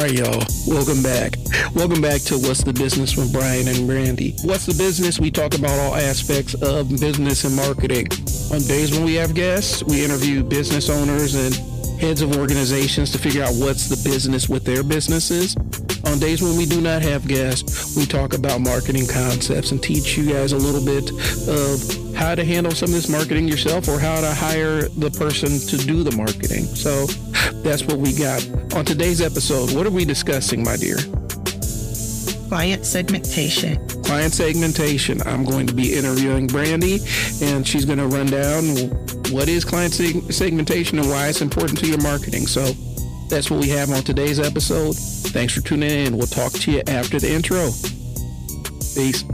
right, y'all. Welcome back. Welcome back to What's the Business with Bryon and Brandi. What's the Business? We talk about all aspects of business and marketing. On days when we have guests, we interview business owners and heads of organizations to figure out what's the business with their businesses. On days when we do not have guests, we talk about marketing concepts and teach you guys a little bit of how to handle some of this marketing yourself or how to hire the person to do the marketing. So that's what we got. On today's episode, what are we discussing, my dear? Client segmentation. Client segmentation. I'm going to be interviewing Brandi, and she's going to run down what is client segmentation and why it's important to your marketing. So that's what we have on today's episode. Thanks for tuning in. We'll talk to you after the intro. Peace.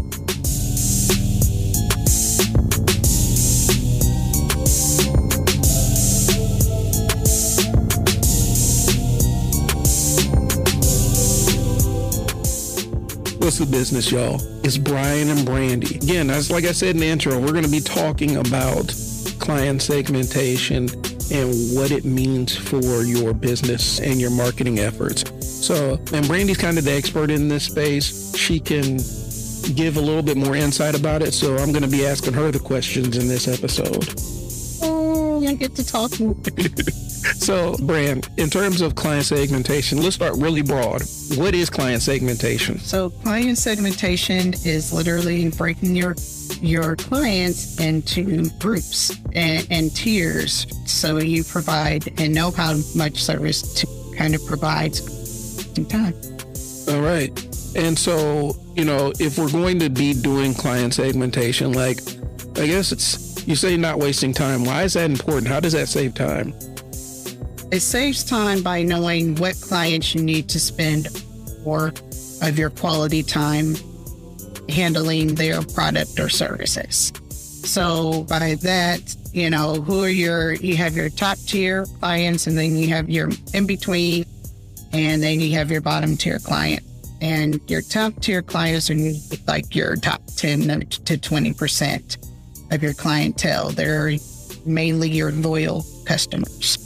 What's the business, y'all? It's Bryon and Brandi. Again, as like I said in the intro, we're going to be talking about client segmentation and what it means for your business and your marketing efforts. So, and Brandi's kind of the expert in this space. She can give a little bit more insight about it. So I'm going to be asking her the questions in this episode. Oh, I get to talk. So, Brand, in terms of client segmentation, let's start really broad. What is client segmentation? So client segmentation is literally breaking your clients into groups and tiers. So you provide and know how much service to kind of provide in time. All right. And so, if we're going to be doing client segmentation, like, I guess you say not wasting time. Why is that important? How does that save time? It saves time by knowing what clients you need to spend more of your quality time handling their product or services. So by that, you have your top tier clients, and then you have your in between, and then you have your bottom tier client. And your top tier clients are usually like your top 10 to 20% of your clientele. They're mainly your loyal customers.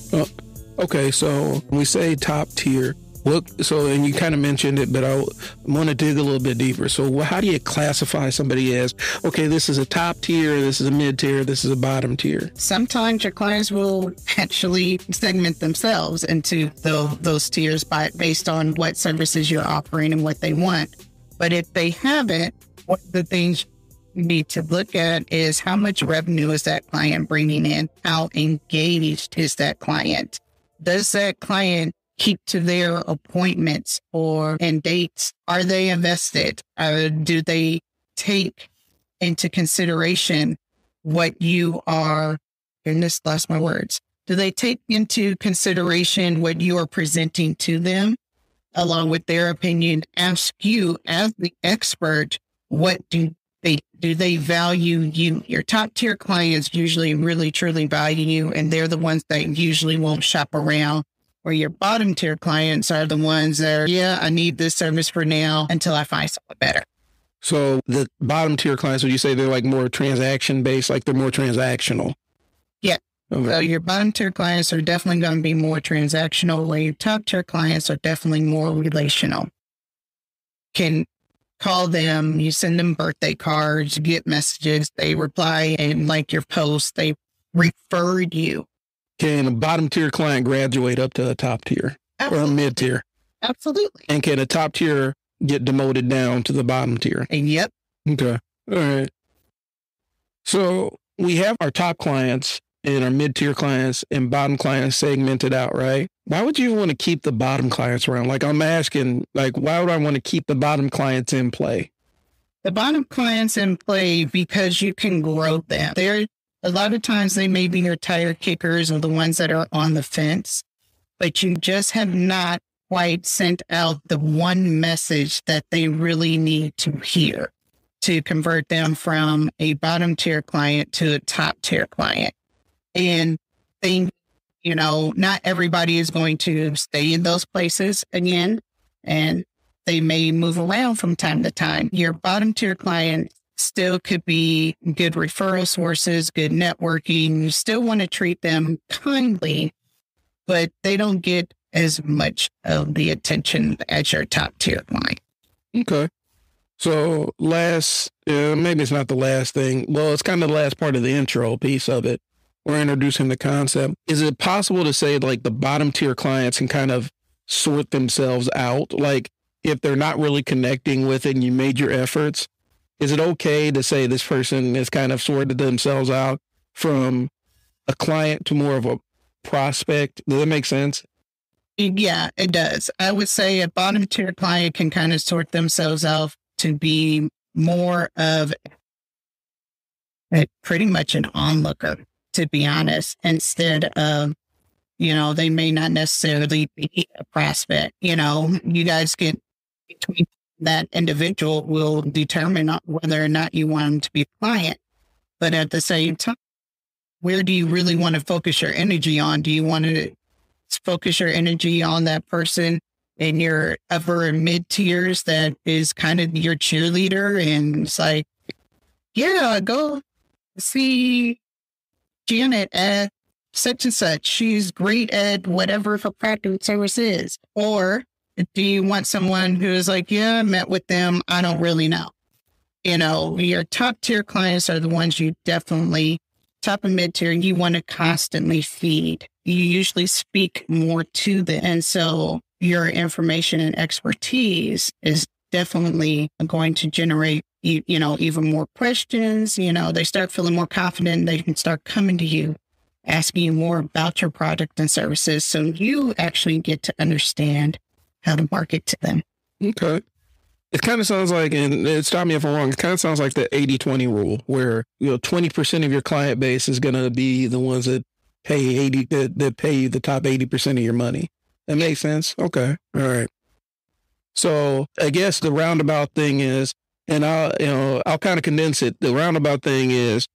Okay, so when we say top tier, and you kind of mentioned it, but I want to dig a little bit deeper. So how do you classify somebody as, okay, this is a top tier, this is a mid tier, this is a bottom tier? Sometimes your clients will actually segment themselves into those tiers based on what services you're offering and what they want. But if they haven't, one of the things you need to look at is how much revenue is that client bringing in? How engaged is that client? Does that client keep to their appointments and dates? Are they invested? Do they take into consideration what you are, goodness, lost my words. Do they take into consideration what you are presenting to them, along with their opinion? Ask you as the expert, what do they value you? Your top tier clients usually really truly value you, and they're the ones that usually won't shop around. Or your bottom tier clients are the ones that are, I need this service for now until I find something better. So the bottom tier clients, would you say they're like more transaction based, like they're more transactional? Yeah. Okay. So your bottom tier clients are definitely going to be more transactional, where your top tier clients are definitely more relational. Can call them, you send them birthday cards, you get messages, they reply and like your post, they referred you. Can a bottom tier client graduate up to a top tier? Absolutely. Or a mid tier? Absolutely. And can a top tier get demoted down to the bottom tier? Yep. Okay. All right. So we have our top clients and our mid tier clients and bottom clients segmented out, right? Why would you want to keep the bottom clients around? Like, I'm asking, why would I want to keep the bottom clients in play? The bottom clients in play because you can grow them. A lot of times they may be your tire kickers or the ones that are on the fence, but you just have not quite sent out the one message that they really need to hear to convert them from a bottom tier client to a top tier client. And not everybody is going to stay in those places again, and they may move around from time to time. Your bottom tier client still could be good referral sources, good networking. You still want to treat them kindly, but they don't get as much of the attention as your top tier client. Okay. So maybe it's not the last thing. Well, it's kind of the last part of the intro piece of it. We're introducing the concept. Is it possible to say like the bottom tier clients can kind of sort themselves out? Like if they're not really connecting with it and you made your efforts, is it okay to say this person has kind of sorted themselves out from a client to more of a prospect? Does that make sense? Yeah, it does. I would say a bottom tier client can kind of sort themselves out to be more of pretty much an onlooker, to be honest, instead of, they may not necessarily be a prospect. You guys get between that individual will determine whether or not you want them to be a client. But at the same time, where do you really want to focus your energy on? Do you want to focus your energy on that person in your upper and mid tiers that is kind of your cheerleader? And it's like, yeah, go see Janet at such and such. She's great at whatever her product service is. Or do you want someone who is like, yeah, I met with them, I don't really know. Your top tier clients are the ones you definitely, top and mid tier, you want to constantly feed. You usually speak more to them. And so your information and expertise is definitely going to generate, even more questions. They start feeling more confident. They can start coming to you, asking you more about your product and services. So you actually get to understand how to market to them. Okay. It kind of sounds like, and stop me if I'm wrong, it kind of sounds like the 80-20 rule where, 20% of your client base is going to be the ones that pay that pay you the top 80% of your money. That makes sense? Okay. All right. So I guess the roundabout thing is, and I'll kind of condense it. The roundabout thing is,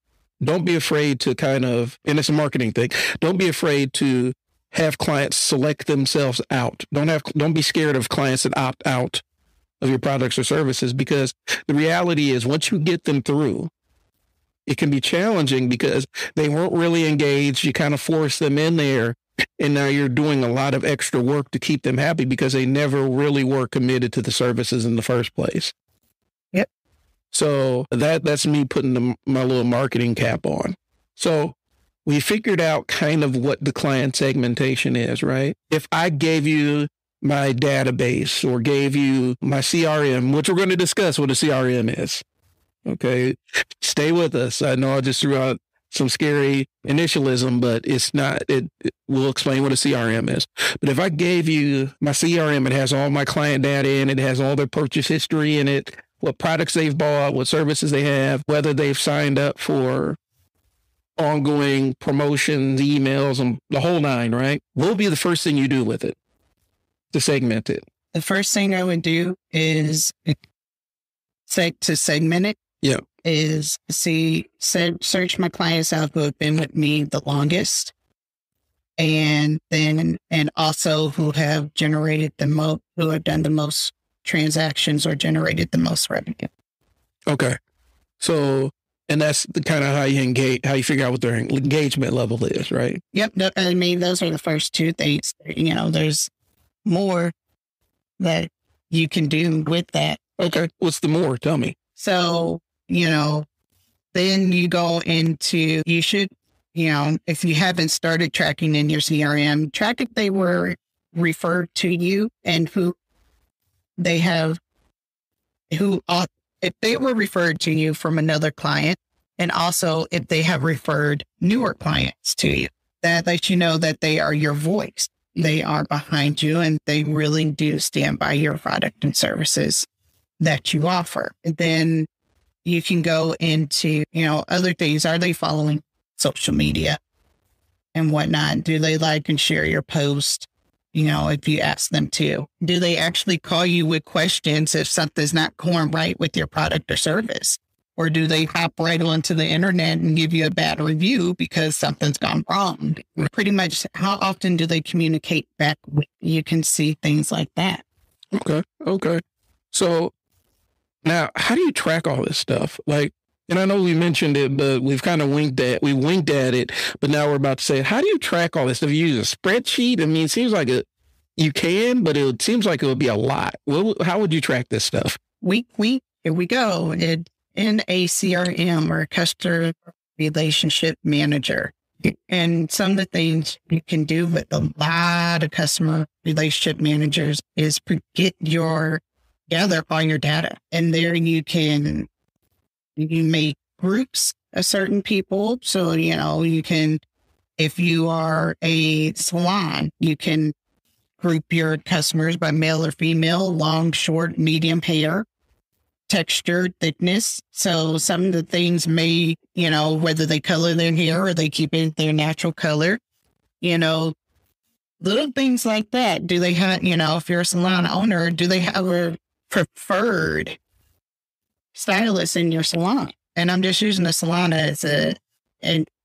don't be afraid to and it's a marketing thing. Don't be afraid to have clients select themselves out. Don't be scared of clients that opt out of your products or services, because the reality is once you get them through, it can be challenging because they weren't really engaged. You kind of force them in there, and now you're doing a lot of extra work to keep them happy because they never really were committed to the services in the first place. Yep. So that's me putting my little marketing cap on. So we figured out kind of what the client segmentation is, right? If I gave you my database or gave you my CRM, which we're going to discuss what a CRM is. Okay. Stay with us. I know I just threw out some scary initialism, but it's not, we'll explain what a CRM is. But if I gave you my CRM, it has all my client data in it, has all their purchase history in it, what products they've bought, what services they have, whether they've signed up for ongoing promotions, emails, and the whole nine, right? What will be the first thing you do with it to segment it? The first thing I would do is to segment it. Yeah. Is search my clients out who have been with me the longest, and also who have generated who have done the most transactions or generated the most revenue. Okay. So, and that's the kind of how you figure out what their engagement level is, right? Yep. I mean, those are the first two things. There's more that you can do with that. Okay. What's the more? Tell me. So, then you go into, you should, if you haven't started tracking in your CRM, track if they were referred to you and if they were referred to you from another client, and also if they have referred newer clients to you. That lets you know that they are your voice. They are behind you and they really do stand by your product and services that you offer. And then you can go into, other things. Are they following social media and whatnot? Do they like and share your post? If you ask them to, do they actually call you with questions if something's not going right with your product or service? Or do they hop right onto the internet and give you a bad review because something's gone wrong? Pretty much, how often do they communicate back with you? You can see things like that. Okay. So now, how do you track all this stuff? And I know we mentioned it, but we've kind of winked at it, but now we're about to say, how do you track all this stuff? You use a spreadsheet? I mean, it seems like You can, but it seems like it would be a lot. How would you track this stuff? Here we go. In a CRM or a customer relationship manager. And some of the things you can do with a lot of customer relationship managers is gather all your data. And there you make groups of certain people. So, you can, if you are a salon, you can group your customers by male or female, long, short, medium hair, texture, thickness. So some of the things may, whether they color their hair or they keep it their natural color, little things like that. Do they have, if you're a salon owner, do they have a preferred stylist in your salon? And I'm just using the salon as an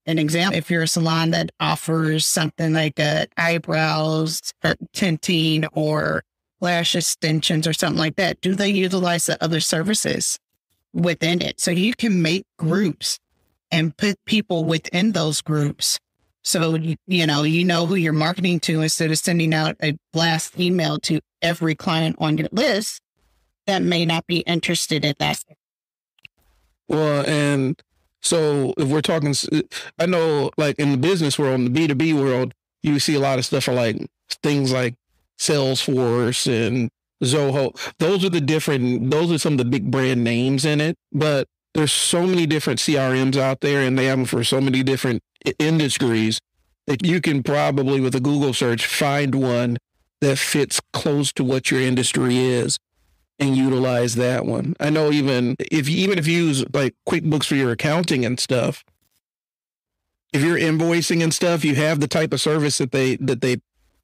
example. If you're a salon that offers something like eyebrows tinting or lash extensions or something like that, do they utilize the other services within it? So you can make groups and put people within those groups. So, you know who you're marketing to instead of sending out a blast email to every client on your list that may not be interested in that. Well, and so if we're talking, I know like in the business world, in the B2B world, you see a lot of stuff for like things like Salesforce and Zoho. Those are some of the big brand names in it, but there's so many different CRMs out there and they have them for so many different industries that you can probably with a Google search find one that fits close to what your industry is and utilize that one. I know even if you use like QuickBooks for your accounting and stuff, if you're invoicing and stuff, you have the type of service that they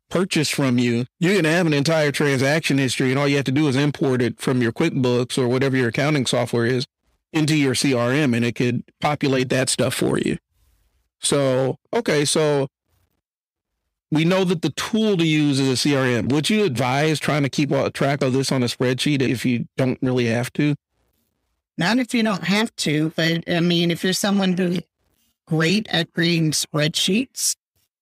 purchase from you, you can have an entire transaction history and all you have to do is import it from your QuickBooks or whatever your accounting software is into your CRM and it could populate that stuff for you. So, okay, so we know that the tool to use is a CRM. Would you advise trying to keep track of this on a spreadsheet if you don't really have to? Not if you don't have to, but I mean, if you're someone who's great at creating spreadsheets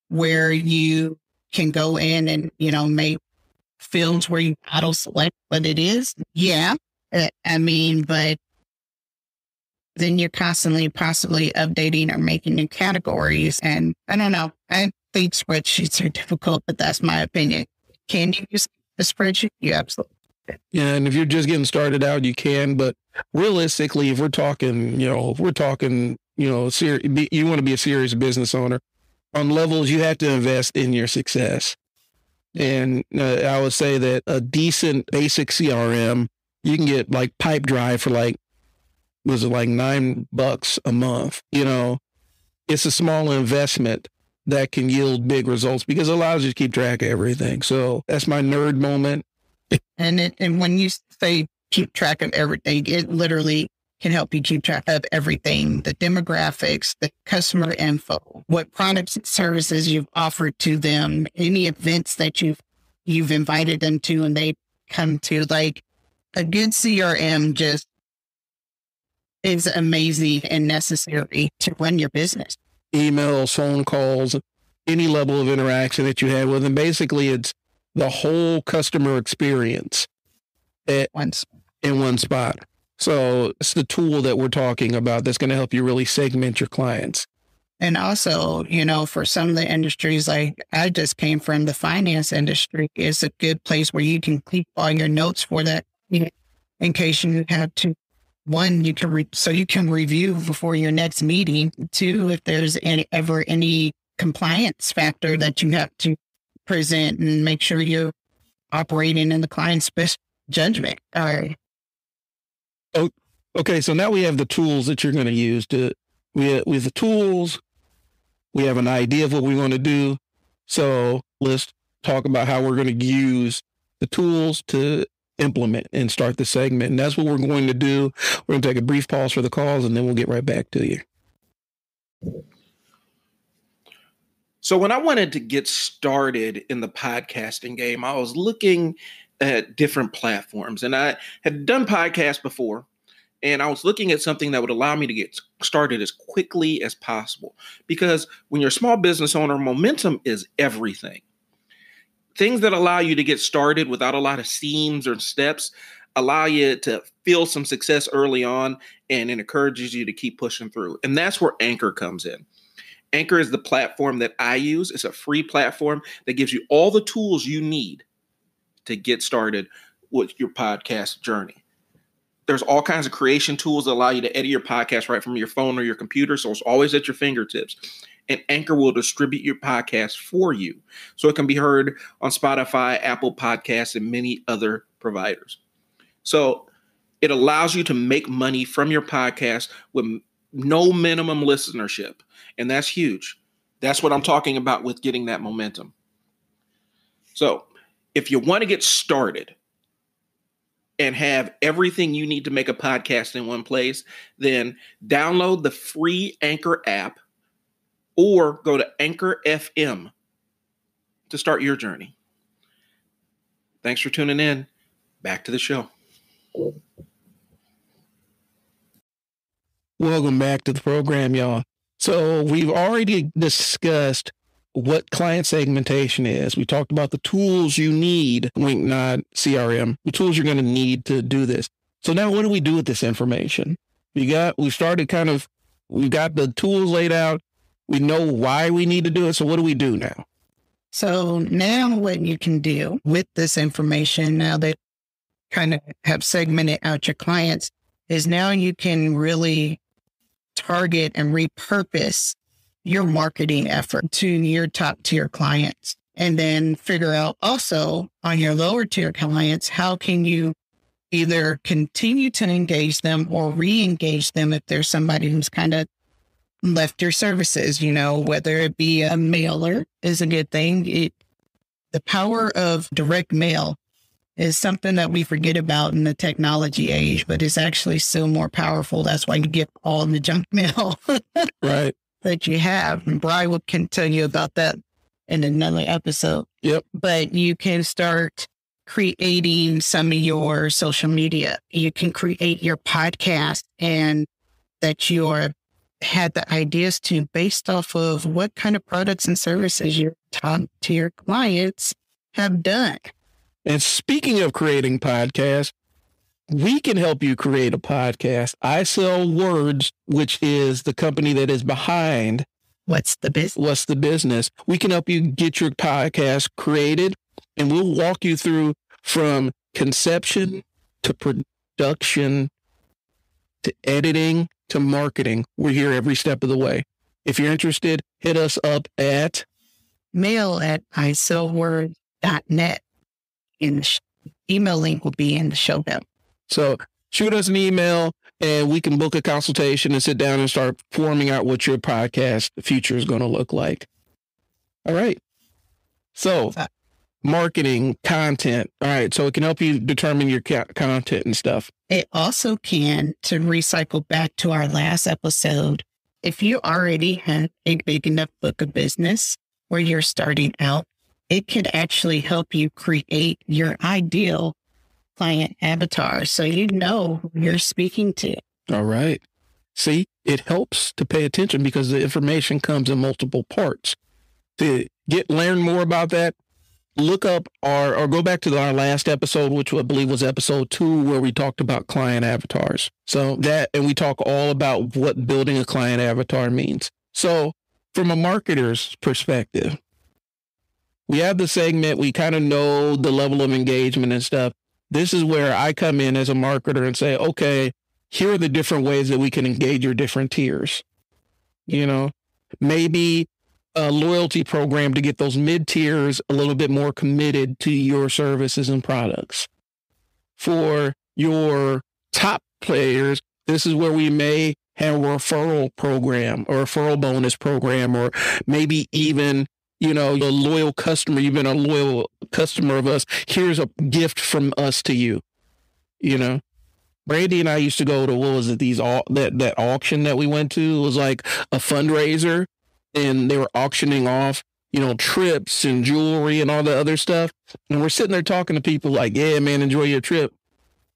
where you can go in and, make fields where you auto select what it is. Yeah. I mean, but then you're constantly possibly updating or making new categories. And I don't know. I think spreadsheets are difficult, but that's my opinion. Can you use a spreadsheet? You absolutely can. Yeah. And if you're just getting started out, you can, but realistically, if we're talking, you want to be a serious business owner, on levels, you have to invest in your success. And I would say that a decent basic CRM, you can get like Pipedrive for like $9 a month? It's a small investment that can yield big results because it allows you to keep track of everything. So that's my nerd moment. And when you say keep track of everything, it literally can help you keep track of everything, the demographics, the customer info, what products and services you've offered to them, any events that you've invited them to and they come to. Like a good CRM just is amazing and necessary to run your business. Emails, phone calls, any level of interaction that you have with them. Basically, it's the whole customer experience in one spot. So it's the tool that we're talking about that's going to help you really segment your clients. And also, for some of the industries, like I just came from the finance industry, it's a good place where you can keep all your notes for that in case you have to. One, you can review before your next meeting. Two, if there's any compliance factor that you have to present and make sure you're operating in the client's best judgment. All right. Oh, okay. So now we have the tools that you're going to use we have the tools. We have an idea of what we want to do. So let's talk about how we're going to use the tools to implement and start the segment. And that's what we're going to do. We're going to take a brief pause for the calls and then we'll get right back to you. So when I wanted to get started in the podcasting game, I was looking at different platforms and I had done podcasts before and I was looking at something that would allow me to get started as quickly as possible because when you're a small business owner, momentum is everything. things that allow you to get started without a lot of seams or steps, allow you to feel some success early on, and it encourages you to keep pushing through. And that's where Anchor comes in. Anchor is the platform that I use. It's a free platform that gives you all the tools you need to get started with your podcast journey. There's all kinds of creation tools that allow you to edit your podcast right from your phone or your computer, so it's always at your fingertips. And Anchor will distribute your podcast for you, so it can be heard on Spotify, Apple Podcasts, and many other providers. So it allows you to make money from your podcast with no minimum listenership. And that's huge. That's what I'm talking about with getting that momentum. So if you want to get started and have everything you need to make a podcast in one place, then download the free Anchor app or go to Anchor FM to start your journey. Thanks for tuning in. Back to the show. Welcome back to the program, y'all. So we've already discussed what client segmentation is. We talked about the tools you need, not CRM, the tools you're going to need to do this. So now what do we do with this information? We got the tools laid out. We know why we need to do it. So what do we do now? So now what you can do with this information, now that kind of have segmented out your clients, is now you can really target and repurpose your marketing effort to your top tier clients, and then figure out also on your lower tier clients, how can you either continue to engage them or re-engage them if there's somebody who's kind of left your services, whether it be a mailer is a good thing. The power of direct mail is something that we forget about in the technology age, but it's actually still more powerful. That's why you get all the junk mail right. that you have. And Bryon can tell you about that in another episode. Yep. But you can start creating some of your social media. You can create your podcast and that you had the ideas to based off of what kind of products and services your top tier clients have done. And speaking of creating podcasts, we can help you create a podcast. I Sell Words, which is the company that is behind What's the Business. We can help you get your podcast created, and we'll walk you through from conception to production to editing to marketing. We're here every step of the way. If you're interested, hit us up at mail@isellwords.net. Email link will be in the show notes. So shoot us an email and we can book a consultation and sit down and start forming out what your podcast future is going to look like. All right. So marketing, content. All right. So it can help you determine your content and stuff. It also can, to recycle back to our last episode, if you already have a big enough book of business where you're starting out, it could actually help you create your ideal client avatar so you know who you're speaking to. All right. See, it helps to pay attention because the information comes in multiple parts. To learn more about that, look up or go back to our last episode, which I believe was episode 2, where we talked about client avatars. So and we talk all about what building a client avatar means. So from a marketer's perspective, we have the segment, we kind of know the level of engagement and stuff. This is where I come in as a marketer and say, okay, here are the different ways that we can engage your different tiers. Maybe a loyalty program to get those mid tiers a little bit more committed to your services and products. For your top players, this is where we may have a referral program or a referral bonus program, or maybe even a loyal customer. You've been a loyal customer of us. Here's a gift from us to you. Brandi and I used to go to, that auction that we went to. It was like a fundraiser, and they were auctioning off, trips and jewelry and all the other stuff. And we're sitting there talking to people like, yeah, man, enjoy your trip.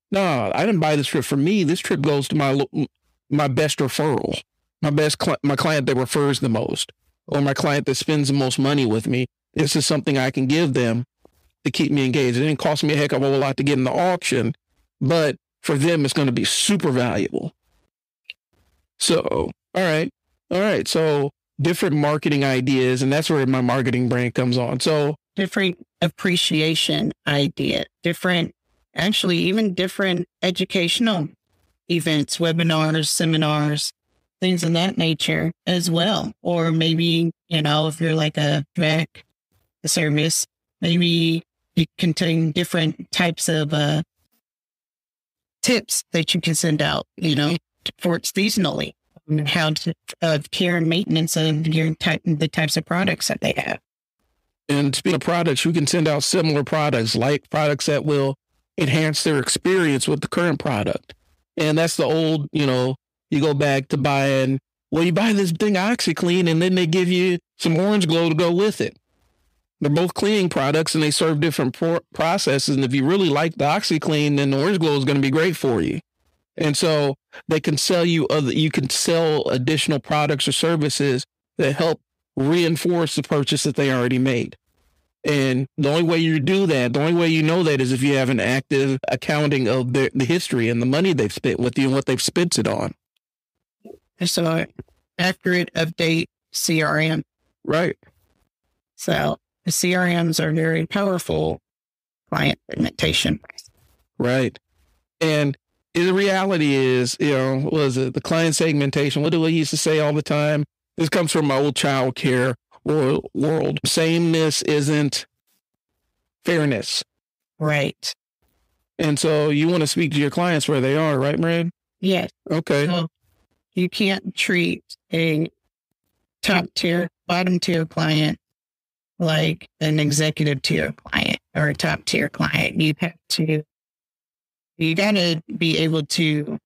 No, I didn't buy this trip for me. This trip goes to my best referral, my client that refers the most, or my client that spends the most money with me. This is something I can give them to keep me engaged. It didn't cost me a heck of a lot to get in the auction, but for them, it's going to be super valuable. So, all right. So different marketing ideas, and that's where my marketing brain comes on. So different appreciation idea, even different educational events, webinars, seminars, things of that nature as well. Or maybe, if you're like a service, maybe you contain different types of tips that you can send out, for seasonally, how to care and maintenance of the types of products that they have. And speaking of products, you can send out similar products, like products that will enhance their experience with the current product. And that's the old, you go back to buying, you buy this thing OxyClean, and then they give you some Orange Glow to go with it. They're both cleaning products, and they serve different processes. And if you really like the OxyClean, then the Orange Glow is going to be great for you. And so they can sell you can sell additional products or services that help reinforce the purchase that they already made. And the only way you do that, the only way you know that is if you have an active accounting of the history and the money they've spent with you and what they've spent it on. So accurate update CRM. Right. So the CRMs are very powerful client segmentation. Right. And the reality is, the client segmentation, what do I used to say all the time? This comes from my old child care world. Sameness isn't fairness. Right. And so you want to speak to your clients where they are, right, Brad? Yes. Okay. So you can't treat a top tier, bottom tier client like an executive tier client or a top tier client. You got to be able to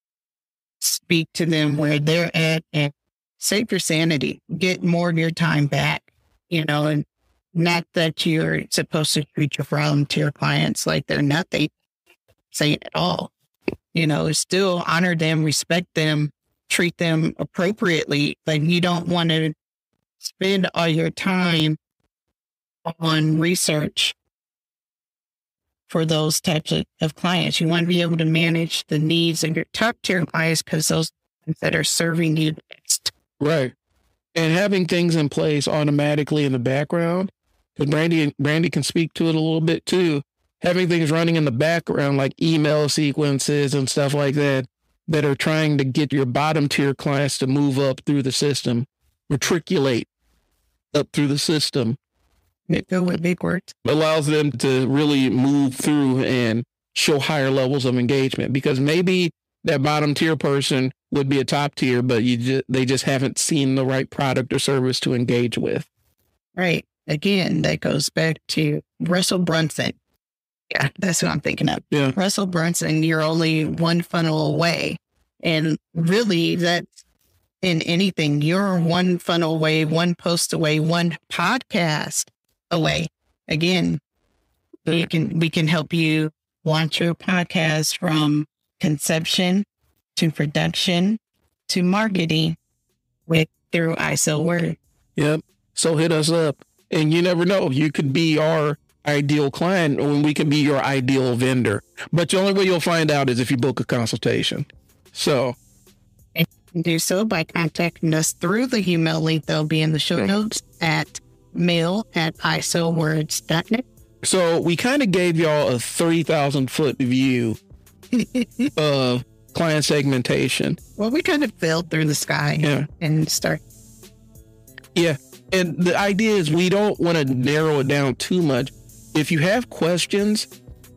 speak to them where they're at and save your sanity, get more of your time back, and not that you're supposed to treat your bottom tier clients like they're nothing, say it at all. Still honor them, respect them, treat them appropriately, but you don't want to spend all your time on research for those types of clients. You want to be able to manage the needs of your top tier clients because those that are serving you best. Right. And having things in place automatically in the background, because Brandi can speak to it a little bit too, having things running in the background like email sequences and stuff like that are trying to get your bottom tier clients to move up through the system, matriculate up through the system. Go with big words. Allows them to really move through and show higher levels of engagement, because maybe that bottom tier person would be a top tier, but they just haven't seen the right product or service to engage with. Right. Again, that goes back to Russell Brunson. Yeah, that's what I'm thinking of. Yeah. Russell Brunson, you're only one funnel away. And really, that's in anything. You're one funnel away, one post away, one podcast away. Again, we can help you launch your podcast from conception to production to marketing through ISO Word. Yep. So hit us up. And you never know, you could be our ideal client, or we can be your ideal vendor. But the only way you'll find out is if you book a consultation. So and you can do so by contacting us through the email link that'll be in the show notes at mail@isowords.net. So we kind of gave y'all a 30,000 foot view of client segmentation. Well, we kind of fell through the sky and start. Yeah. And the idea is we don't want to narrow it down too much. If you have questions,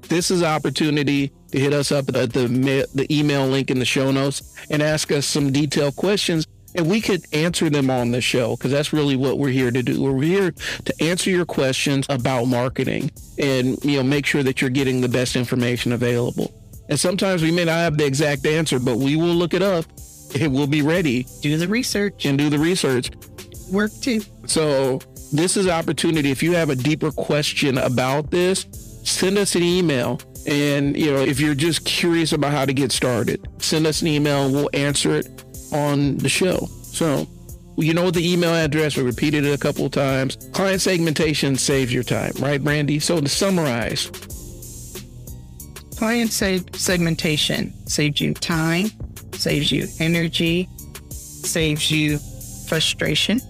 this is an opportunity to hit us up at the email link in the show notes and ask us some detailed questions, and we could answer them on the show, because that's really what we're here to do. We're here to answer your questions about marketing and, make sure that you're getting the best information available. And sometimes we may not have the exact answer, but we will look it up and we'll be ready. Do the research. Work too. So this is an opportunity. If you have a deeper question about this, send us an email. And, if you're just curious about how to get started, send us an email and we'll answer it on the show. So You know the email address. We repeated it a couple of times. Client segmentation saves your time, right, Brandi? So to summarize. Client segmentation saves you time, saves you energy, saves you frustration,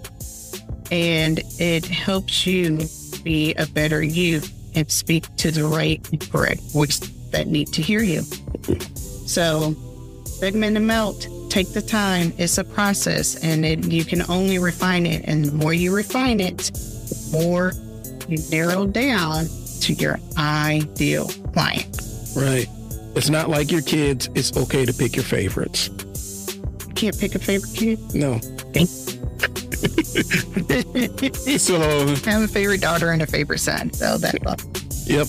and it helps you be a better you and speak to the right and correct voice that need to hear you. So segment them out. Take the time. It's a process, and you can only refine it. And the more you refine it, the more you narrow down to your ideal client. Right. It's not like your kids. It's okay to pick your favorites. You can't pick a favorite kid? No. Okay. So I have a favorite daughter and a favorite son. So that's all. Yep.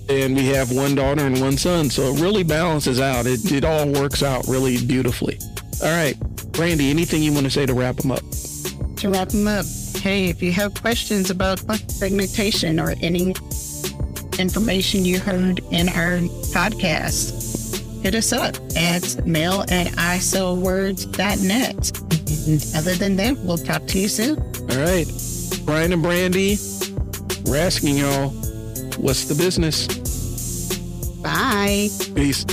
And we have one daughter and one son. So it really balances out. It all works out really beautifully. All right. Brandi, anything you want to say to wrap them up? To wrap them up, hey, if you have questions about segmentation or any information you heard in our podcast, hit us up at mail@isellwords.net. And other than that, we'll talk to you soon. All right. Bryon and Brandi, we're asking y'all, what's the business? Bye. Peace.